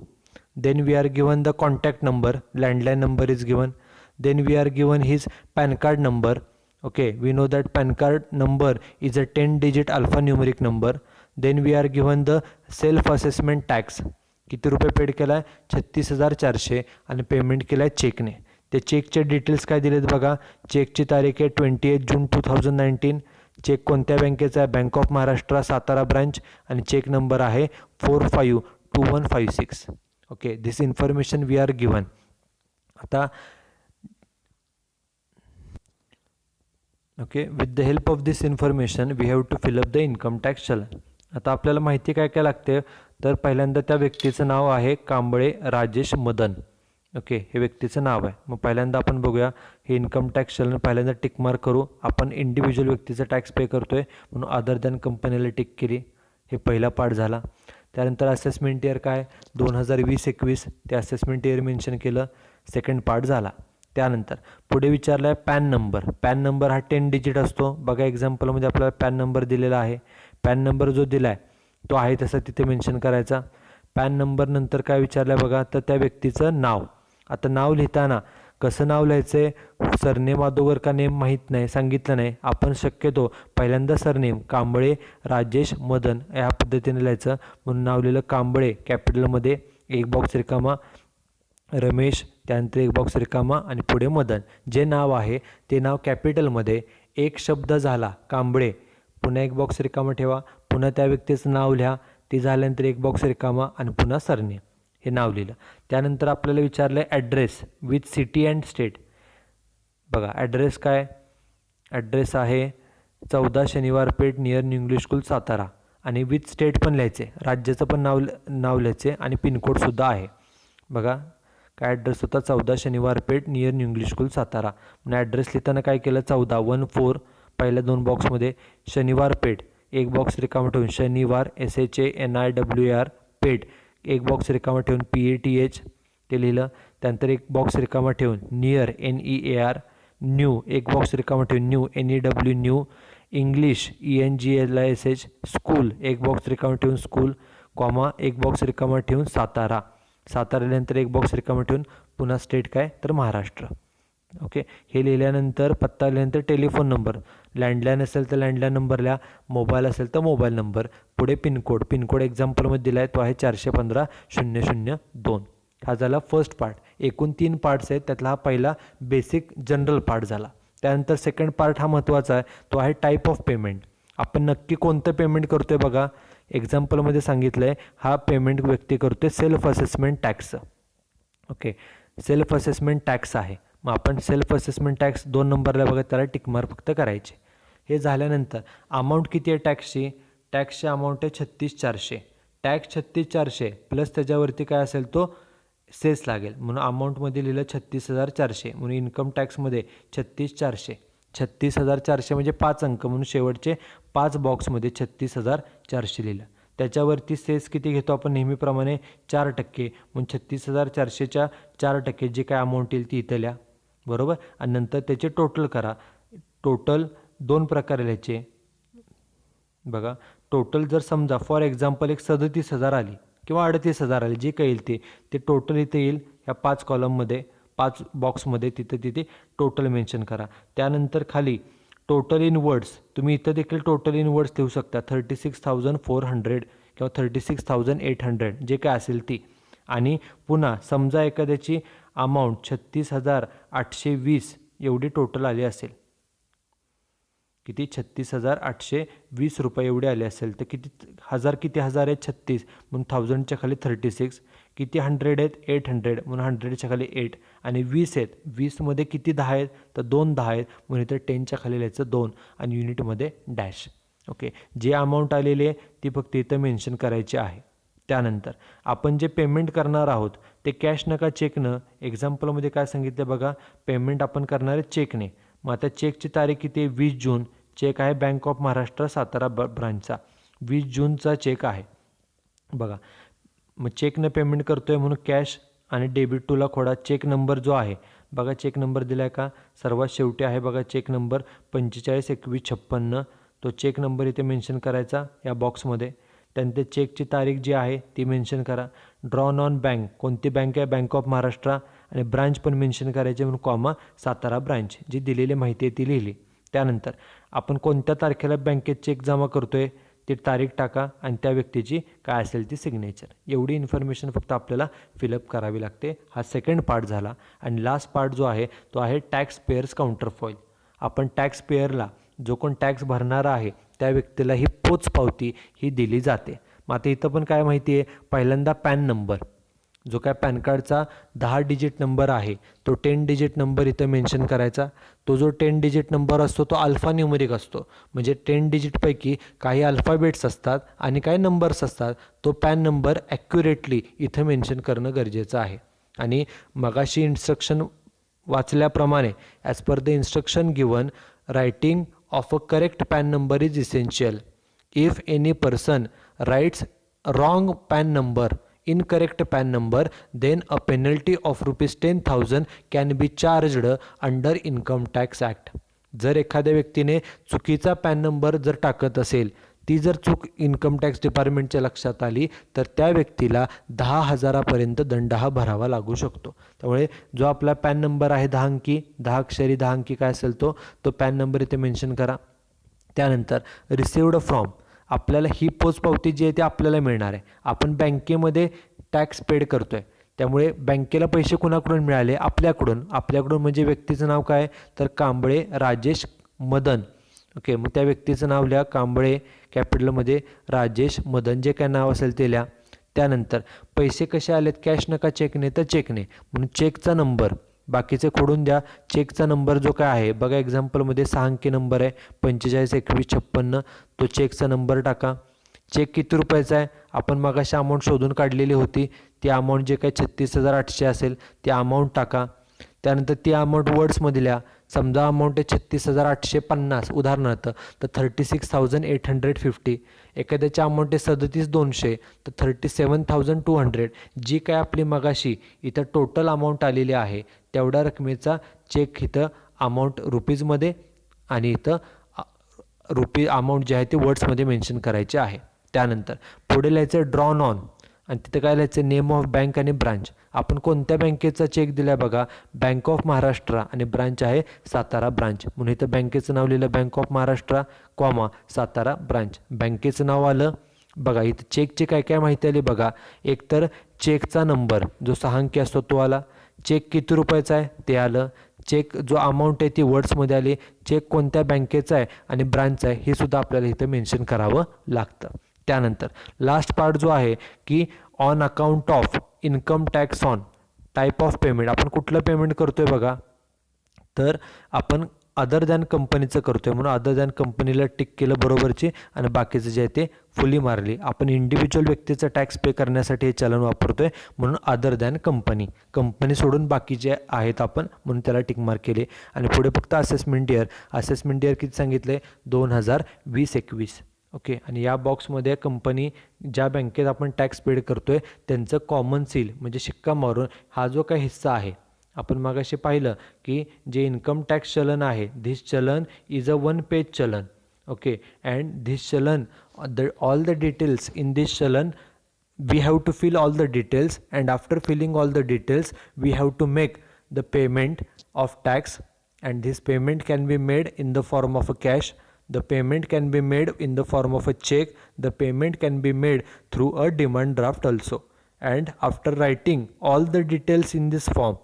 [SPEAKER 1] Then we are given the contact number, landline number is given. Then we are given his PAN card number. Okay, we know that PAN card number is a 10-digit alphanumeric number. Then we are given the self-assessment tax. किती रुपये paid केला आहे? 36,400 आणि payment केला आहे चेकने. ते चेकचे डिटेल्स काय दिलेत बघा. चेकची तारीख आहे 28 जून 2019. चेक कोणत्या बँकेचा आहे? Bank of Maharashtra Satara branch आणि चेक नंबर आहे 452156. Okay, this information we are given. आता okay, with the help of this information we have to fill up the income tax challan. आता आपल्याला माहिती काय काय लागते, तर पहिल्यांदा त्या व्यक्तीचं नाव आहे कांबळे राजेश मदन. ओके, हे व्यक्तीचं नाव आहे. मग पहिल्यांदा आपण बघूया हे इन्कम टॅक्स चलन. पहिल्यांदा टिक मार्क करू. आपण इंडिव्हिज्युअल व्यक्तीचं टॅक्स पे करतोय म्हणून अदर दॅन कंपनीला टिक केली. हे पहिला पार्ट झाला. त्यानंतर असेसमेंट इयर काय 2020-21, ते असेसमेंट इयर मेन्शन केलं. सेकंड पार्ट झाला. त्यानंतर पुढे विचारलं आहे पॅन नंबर. पॅन नंबर हा 10 डिजिट असतो. बघा एक्झाम्पलमध्ये आपल्याला पॅन नंबर दिलेला आहे. पॅन नंबर जो दिला आहे तो आहे तसा तिथे मेन्शन करायचा. पॅन नंबर नंतर काय विचारलं आहे बघा, तर त्या व्यक्तीचं नाव. आता नाव लिहिताना कसं नाव लिहायचं आहे, सरनेम अगोदर का नेम माहीत नाही, सांगितलं नाही. आपण शक्यतो पहिल्यांदा सरनेम कांबळे राजेश मदन या पद्धतीने लिहायचं. म्हणून नाव लिहिलं कांबळे कॅपिटलमध्ये, एक बॉक्स रिकामा, रमेश त्यानंतर एक बॉक्स रिकामा आणि पुढे मदन. जे नाव आहे ते नाव कॅपिटलमध्ये, एक शब्द झाला कांबळे, पुन्हा एक बॉक्स रिकामा ठेवा, पुन्हा त्या व्यक्तीचं नाव लिहा. ते झाल्यानंतर एक बॉक्स रिकामा आणि पुन्हा सरनेम, हे नाव लिहिलं. त्यानंतर आपल्याला विचारलं आहे address with city and state. बघा ॲड्रेस काय, ॲड्रेस आहे 14 Shaniwar Peth near new English school Satara आणि विथ स्टेट पण लिहायचे, राज्याचं पण नाव लिहायचे आणि पिनकोडसुद्धा आहे. बघा काय ॲड्रेस होता 14 Shaniwar Peth near new English school Satara. म्हणजे ॲड्रेस लिहिताना काय केलं 14 पहिल्या 2 बॉक्समध्ये शनिवार पेठ, एक बॉक्स रिकामा ठेवून शनिवार SHANIWAR पेठ, एक बॉक्स रिकामा ठेवून PATH ते लिहिलं. त्यानंतर एक बॉक्स रिकामा ठेवून नियर NEAR, न्यू एक बॉक्स रिकामा ठेवून new NEW new, English ENGLISH, school एक बॉक्स रिकामा ठेवून स्कूल, कॉमा एक बॉक्स रिकामा ठेवून सातारा, सातारानंतर एक बॉक्स रिकामा ठेवून पुन्हा स्टेट काय तर महाराष्ट्र. ओके, हे लिहिल्यानंतर पत्ता लिहिल्यानंतर टेलिफोन नंबर, लँडलाईन असेल तर लँडलाईन नंबर लिहा, मोबाईल असेल तर मोबाईल नंबर, पुढे पिनकोड एक्झाम्पलमध्ये दिला आहे तो आहे 415-002. हा झाला फर्स्ट पार्ट. एकूण 3 पार्ट्स आहेत, त्यातला हा पहिला बेसिक जनरल पार्ट झाला. त्यानंतर सेकंड पार्ट हा महत्त्वाचा आहे, तो आहे टाईप ऑफ पेमेंट. आपण नक्की कोणतं पेमेंट करतोय बघा. एक्झाम्पलमध्ये सांगितलं आहे हा पेमेंट व्यक्ती करतोय सेल्फ असेसमेंट टॅक्सचं. ओके, सेल्फ असेसमेंट टॅक्स आहे. मग आपण सेल्फ असेसमेंट टॅक्स 2 नंबरला बघा, त्याला टिकमार्क फक्त करायचे. हे झाल्यानंतर अमाऊंट किती आहे टॅक्सची, टॅक्सची अमाऊंट आहे 36,400. टॅक्स 36,400 प्लस त्याच्यावरती काय असेल तो सेस लागेल, म्हणून अमाऊंटमध्ये लिहिलं 36,400. म्हणून इन्कम टॅक्समध्ये 36,400, 36,400 म्हणजे 5 अंक, म्हणून शेवटचे 5 बॉक्समध्ये 36,400 लिहिलं. त्याच्यावरती सेस किती घेतो आपण नेहमीप्रमाणे 4%, म्हणून 36,400च्या 4% जे काय अमाऊंट येईल ती इथं लिहा, बरोबर. आणि नंतर त्याचे टोटल करा. टोटल 2 प्रकारे लिहायचे बघा. टोटल जर समजा फॉर एक्झाम्पल एक 37,000 आली किंवा 38,000 आली, जे काही येईल ते टोटल इथे येईल ह्या 5 कॉलममध्ये, 5 बॉक्समध्ये, तिथे टोटल मेन्शन करा. त्यानंतर खाली टोटल इन वर्ड्स, तुम्ही इथं देखील टोटल इन वर्ड्स लिहू शकता 36,400 किंवा 36,800 जे काय असेल ती. आणि पुन्हा समजा एखाद्याची अमाऊंट 36,820 एवढी टोटल आली असेल, किती 36,820 रुपये एवढे आले असेल, तर किती हजार आहे 36, म्हणून 1000च्या खाली 36 किती 100 आहेत? 800 म्हणून 100च्या खाली 8 आणि 20 आहेत. 20मध्ये किती 10 आहेत? तर 2 10 आहेत म्हणून इथं 10च्या खाली लिहायचं 2 आणि युनिटमध्ये डॅश. ओके, जे अमाऊंट आलेली आहे ती फक्त इथं मेन्शन करायची आहे. त्यानंतर आपण जे पेमेंट करणार आहोत ते कॅश नका चेकनं. एक्झाम्पलमध्ये काय सांगितलं बघा, पेमेंट आपण करणार आहे चेकने. मग आता चेकची तारीख किती आहे? 20 जून. चेक आहे बँक ऑफ महाराष्ट्र सातारा ब्रांचचा. 20 जूनचा चेक आहे बघा. मग चेकनं पेमेंट करतो आहे म्हणून कॅश आणि डेबिट टूला खोडा. चेक नंबर जो आहे बघा, चेक नंबर दिला आहे का? सर्वात शेवटी आहे बघा चेक नंबर 452156. तो चेक नंबर इथे मेन्शन करायचा या बॉक्समध्ये. त्यानंतर चेकची तारीख जी आहे ती मेन्शन करा. ड्रॉन ऑन बँक, कोणती बँक आहे? Bank of Maharashtra. आणि ब्रांच पण मेन्शन करायची म्हणून कॉमा सातारा ब्रांच. जी दिलेली माहिती आहे ती लिहिली. त्यानंतर आपण कोणत्या तारखेला बँकेत चेक जमा करतो आहे ती तारीख टाका आणि त्या व्यक्तीची काय असेल ती सिग्नेचर. एवढी इन्फॉर्मेशन फक्त आपल्याला फिलअप करावी लागते. हा सेकंड पार्ट झाला. आणि लास्ट पार्ट जो आहे तो आहे टॅक्स पेयर्स काउंटरफॉईल. आपण टॅक्स पेयरला, जो कोण टॅक्स भरणारा आहे त्या व्यक्तीला ही पोचपावती ही दिली जाते. मग आता इथं पण काय माहिती आहे? पहिल्यांदा पॅन नंबर, जो काय पॅन कार्डचा 10 डिजिट नंबर आहे तो 10 डिजिट नंबर इथं मेन्शन करायचा. तो जो 10 डिजिट नंबर असतो तो अल्फा न्यूमरिक असतो. म्हणजे 10 डिजिटपैकी काही अल्फाबेट्स असतात आणि काही नंबर्स असतात. तो पॅन नंबर ॲक्युरेटली इथं मेन्शन करणं गरजेचं आहे. आणि मगाशी इन्स्ट्रक्शन वाचल्याप्रमाणे as per the instruction given, writing of a correct PAN number is essential. If any person writes wrong PAN number, incorrect PAN number, then a penalty of ₹10,000 can be charged under Income Tax Act. जर एखाद्या व्यक्तीने चुकीचा pan number जर टाकत असेल, ती जर चूक इन्कम टॅक्स डिपार्टमेंटच्या लक्षात आली तर त्या व्यक्तीला 10,000पर्यंत दंड हा भरावा लागू शकतो. त्यामुळे जो आपला पॅन नंबर आहे 10 अंकी, 10 अक्षरी 10 अंकी काय असेल तो पॅन नंबर इथे मेन्शन करा. त्यानंतर रिसिव्ड फ्रॉम, आपल्याला ही पोचपावती जी आहे ती आपल्याला मिळणार आहे. आपण बँकेमध्ये टॅक्स पेड करतो आहे त्यामुळे बँकेला पैसे कुणाकडून मिळाले? आपल्याकडून. आपल्याकडून म्हणजे व्यक्तीचं नाव काय? तर कांबळे राजेश मदन. ओके, मग त्या व्यक्तीचं नाव लिहा कांबळे कॅपिटलमध्ये राजेश मदन, जे काय नाव असेल ते लिहा. त्यानंतर पैसे कसे आलेत? कॅश नका चेकने तर चेकने, म्हणून चेकचा नंबर बाकीचे खोडून द्या. चेकचा नंबर जो काय आहे बघा, एक्झाम्पलमध्ये 6 अंकी नंबर आहे 452156. तो चेकचा नंबर टाका. चेक किती रुपयाचा आहे? आपण मगाशी अमाऊंट शोधून काढलेली होती. ती अमाऊंट जे काही 36,800 असेल ती अमाऊंट टाका. त्यानंतर ती अमाऊंट वर्ड्समध्ये लिहा. समजा अमाऊंट आहे 36,850 उदाहरणार्थ, तर 36,850. एखाद्याची अमाऊंट आहे 37,200 तर 37,200. जी काय आपली मगाशी इथं टोटल अमाऊंट आलेली आहे तेवढ्या रकमेचा चेक इथं अमाऊंट रुपीजमध्ये आणि इथं अमाऊंट जे आहे ते वर्ड्समध्ये मेन्शन करायचे आहे. त्यानंतर पुढे लिहायचं ड्रॉन ऑन आणि तिथं काय लिहायचं? नेम ऑफ बँक आणि ब्रांच. आपण कोणत्या बँकेचा चेक दिला आहे बघा? बँक ऑफ महाराष्ट्र आणि ब्रांच आहे सातारा ब्रांच. म्हणून इथं बँकेचं नाव लिहिलं bank of Maharashtra comma Satara branch. बँकेचं नाव आलं बघा. इथं चेकची काय काय माहिती आली बघा. एकतर चेकचा नंबर जो 6 अंकी असतो तो आला. चेक किती रुपयाचा आहे ते आलं. चेक जो अमाऊंट आहे ती वर्ड्समध्ये आली. चेक कोणत्या बँकेचा आहे आणि ब्रांचचा आहे हे सुद्धा आपल्याला इथं मेन्शन करावं लागतं. त्यानंतर लास्ट पार्ट जो आहे की on account of income tax on type of payment. आपण कुठलं पेमेंट करतोय बघा? तर आपण अदर दॅन कंपनीचं करतोय म्हणून अदर दॅन कंपनीला टिक केलं बरोबरची आणि बाकीचं जे आहे ते फुली मारली. आपण इंडिव्हिज्युअल व्यक्तीचं टॅक्स पे करण्यासाठी हे चलन वापरतोय म्हणून अदर दॅन कंपनी सोडून बाकीचे आहेत आपण म्हणून त्याला टिक मार्क केले. आणि पुढे फक्त असेसमेंट इयर किती सांगितले? 2020-21. ओके, आणि या बॉक्समध्ये कंपनी ज्या बँकेत आपण टॅक्स पेड करतोय त्यांचं कॉमन सील म्हणजे शिक्का मारून हा जो काही हिस्सा आहे, आपण मगाशी पाहिलं की जे इन्कम टॅक्स चलन आहे, धिस चलन इज अ 1 पेज चलन. ओके, अँड धिस चलन all the details in this चलन we have to fill all the details, and after filling all the details we have to make the payment of tax, and this payment can be made in the form of a cash, the payment can be made in the form of a check, the payment can be made through a demand draft also. And after writing all the details in this form,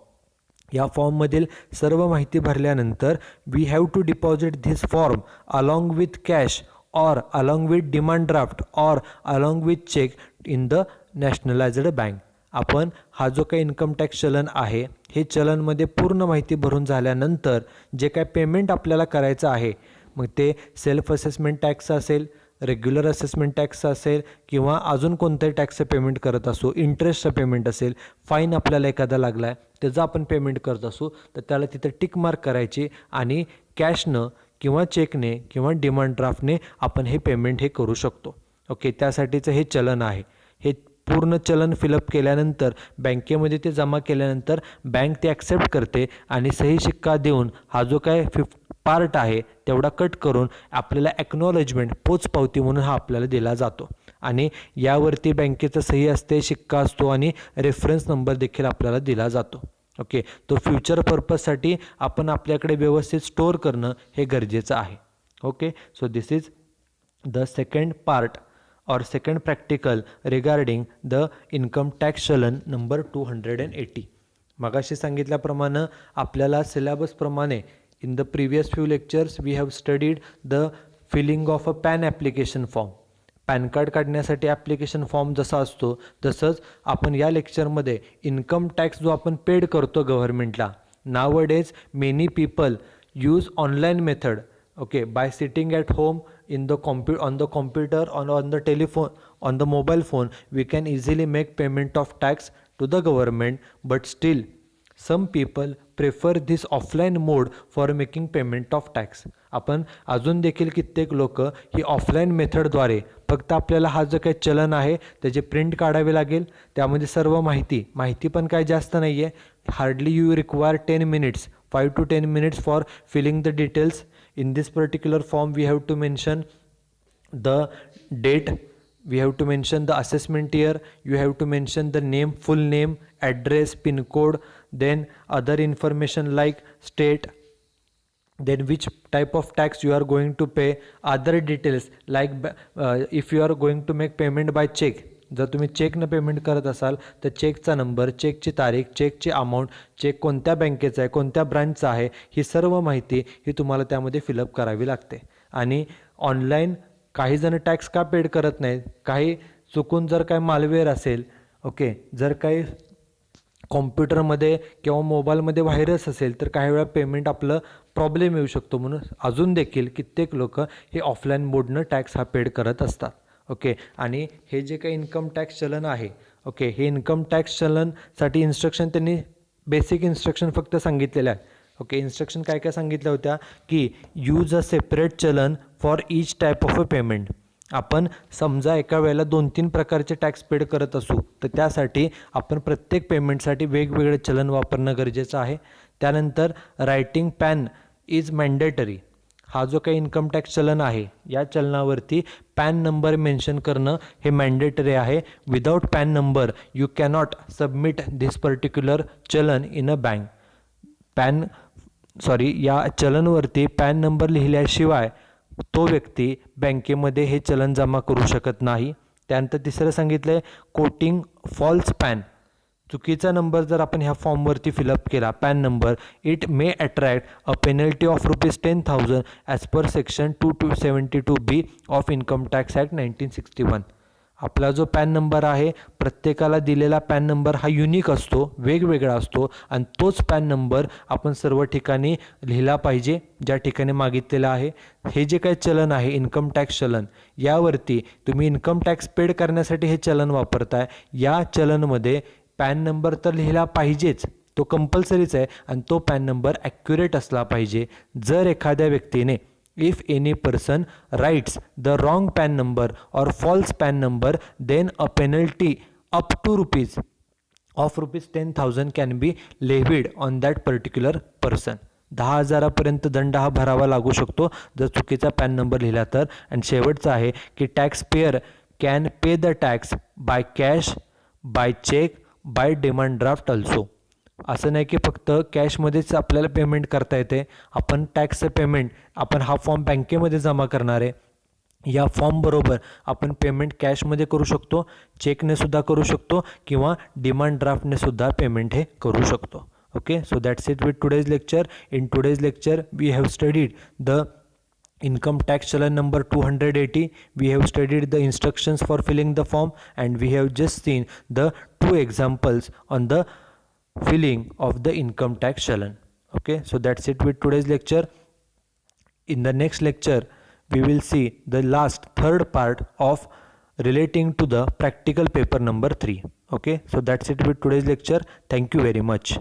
[SPEAKER 1] या फॉर्ममधील सर्व माहिती भरल्यानंतर we have to deposit this form along with cash or along with demand draft or along with check in the nationalized bank. आपण हा जो काही income tax चलन आहे हे चलनमध्ये पूर्ण माहिती भरून झाल्यानंतर जे काय पेमेंट आपल्याला करायचं आहे, मग ते सेल्फ असेसमेंट टॅक्स असेल, रेग्युलर असेसमेंट टॅक्स असेल किंवा अजून कोणत्याही टॅक्सचं पेमेंट करत असो, इंटरेस्टचं पेमेंट असेल, फाईन आपल्याला एखादा लागला आहे त्याचं आपण पेमेंट करत असू, तर त्याला तिथं टिक मार्क करायची आणि कॅशनं किंवा चेकने किंवा डिमांड ड्राफ्टने आपण हे पेमेंट हे करू शकतो. ओके, त्यासाठीचं हे चलन आहे. हे पूर्ण चलन फिलअप केल्यानंतर बँकेमध्ये ते जमा केल्यानंतर बँक ते ॲक्सेप्ट करते आणि सही शिक्का देऊन हा जो काय पार्ट आहे तेवढा कट करून आपल्याला ॲक्नॉलेजमेंट पोचपावती म्हणून हा आपल्याला दिला जातो आणि यावरती बँकेचं सही असते, शिक्का असतो आणि रेफरन्स नंबर देखील आपल्याला दिला जातो. ओके, तो फ्युचर पर्पजसाठी आपण आपल्याकडे व्यवस्थित स्टोअर करणं हे गरजेचं आहे. Okay, so this is the second part or second practical regarding the income tax चलन नंबर 280. मगाशी सांगितल्याप्रमाणे आपल्याला सिलेबसप्रमाणे in the previous few lectures we have studied the filling of a PAN application form. Pan card काढण्यासाठी application form जसा असतो तसंच आपण या लेक्चरमध्ये इन्कम टॅक्स जो आपण पेड करतो गव्हर्नमेंटला, nowadays many people use online method. Okay, by sitting at home on the computer on the telephone, on the mobile phone, we can easily make payment of tax to the government, but still some people prefer this offline mode for making payment of tax. आपण अजून देखील कित्येक लोक ही offline मेथडद्वारे फक्त आपल्याला हा जो काही चलन आहे त्याचे प्रिंट काढावे लागेल, त्यामध्ये सर्व माहिती पण काय जास्त नाही आहे. Hardly you require 10 minutes, 5 to 10 minutes for filling the details. In this particular form we have to mention the date, we have to mention the assessment year, you have to mention the name, full name, address, pin code, then other information like state, then which type of tax you are going to pay, other details like if you are going to make payment by check, जर तुम्ही चेकनं payment करत असाल तर चेकचा number, चेकची तारीख, चेकची अमाऊंट, चेक कोणत्या बँकेचा आहे, कोणत्या ब्रांचचा आहे, ही सर्व माहिती ही तुम्हाला त्यामध्ये फिलअप करावी लागते. आणि ऑनलाईन काही जण टॅक्स का पेड करत नाहीत, काही चुकून जर काय मालवेअर असेल, ओके, जर काही कॉम्प्युटरमध्ये किंवा मोबाईलमध्ये व्हायरस असेल तर काही वेळा पेमेंट आपलं प्रॉब्लेम येऊ शकतो. म्हणून अजून देखील कित्येक लोक हे ऑफलाईन मोडनं टॅक्स हा पेड करत असतात. ओके, आणि हे जे काही इन्कम टॅक्स चलन आहे, ओके, हे इन्कम टॅक्स चलनसाठी इन्स्ट्रक्शन त्यांनी बेसिक इन्स्ट्रक्शन फक्त सांगितलेल्या आहे. ओके, इन्स्ट्रक्शन काय काय सांगितल्या होत्या की use a separate challan for each type of a payment. आपण समजा एका वेळेला 2-3 प्रकारचे टॅक्स पेड करत असू तर त्यासाठी आपण प्रत्येक पेमेंटसाठी वेगवेगळे चलन वापरणं गरजेचं आहे. त्यानंतर रायटिंग पॅन इज मॅन्डेटरी. हा जो काही इन्कम टॅक्स चलन आहे या चलनावरती पॅन नंबर मेन्शन करणं हे मॅन्डेटरी आहे. Without pan number you cannot submit this particular चलन इन अ बँक. या चलनवरती पॅन नंबर लिहिल्याशिवाय तो व्यक्ती बँकेमध्ये हे चलन जमा करू शकत नाही. त्यानंतर तिसरं सांगितलं आहे कोटिंग फॉल्स पॅन. चुकीचा नंबर जर आपण ह्या फॉर्मवरती फिलअप केला pan number, it may attract a penalty of ₹10,000 as per section 272B of income tax act 1961. आपला जो पॅन नंबर आहे प्रत्येकाला दिलेला पॅन नंबर हा युनिक असतो, वेगवेगळा असतो आणि तोच पॅन नंबर आपण सर्व ठिकाणी लिहिला पाहिजे ज्या ठिकाणी मागितलेला आहे. हे जे काही चलन आहे इन्कम टॅक्स चलन, यावरती तुम्ही इन्कम टॅक्स पेड करण्यासाठी हे चलन वापरताय. या चलनमध्ये पॅन नंबर तर लिहिला पाहिजेच, तो कंपल्सरीच आहे आणि तो पॅन नंबर ॲक्युरेट असला पाहिजे. जर एखाद्या व्यक्तीने if any person writes the wrong PAN number or false PAN number, then a penalty up to ₹10,000 can be levied on that particular person. 10,000 पर्यंत दंड हा भरावा लागू शकतो जर चुकीचा पॅन नंबर लिहिला तर. आणि शेवटचं आहे की tax payer can pay the tax by cash, by cheque, by demand draft also. असं नाही की फक्त कॅशमध्येच आपल्याला पेमेंट करता येते. आपण टॅक्सचं पेमेंट आपण हा फॉर्म बँकेमध्ये जमा करणार आहे, या फॉर्मबरोबर आपण पेमेंट कॅशमध्ये करू शकतो, चेकने सुद्धा करू शकतो किंवा डिमांड ड्राफ्टने सुद्धा पेमेंट हे करू शकतो. Okay, so that's it with today's lecture. In today's lecture we have studied the income tax challan number 280. We have studied the instructions for filling the form, and we have just seen the two examples on the filling of the income tax challan. Okay, so that's it with today's lecture. In the next lecture we will see the last third part of relating to the practical paper number 3. Okay, so that's it with today's lecture. Thank you very much.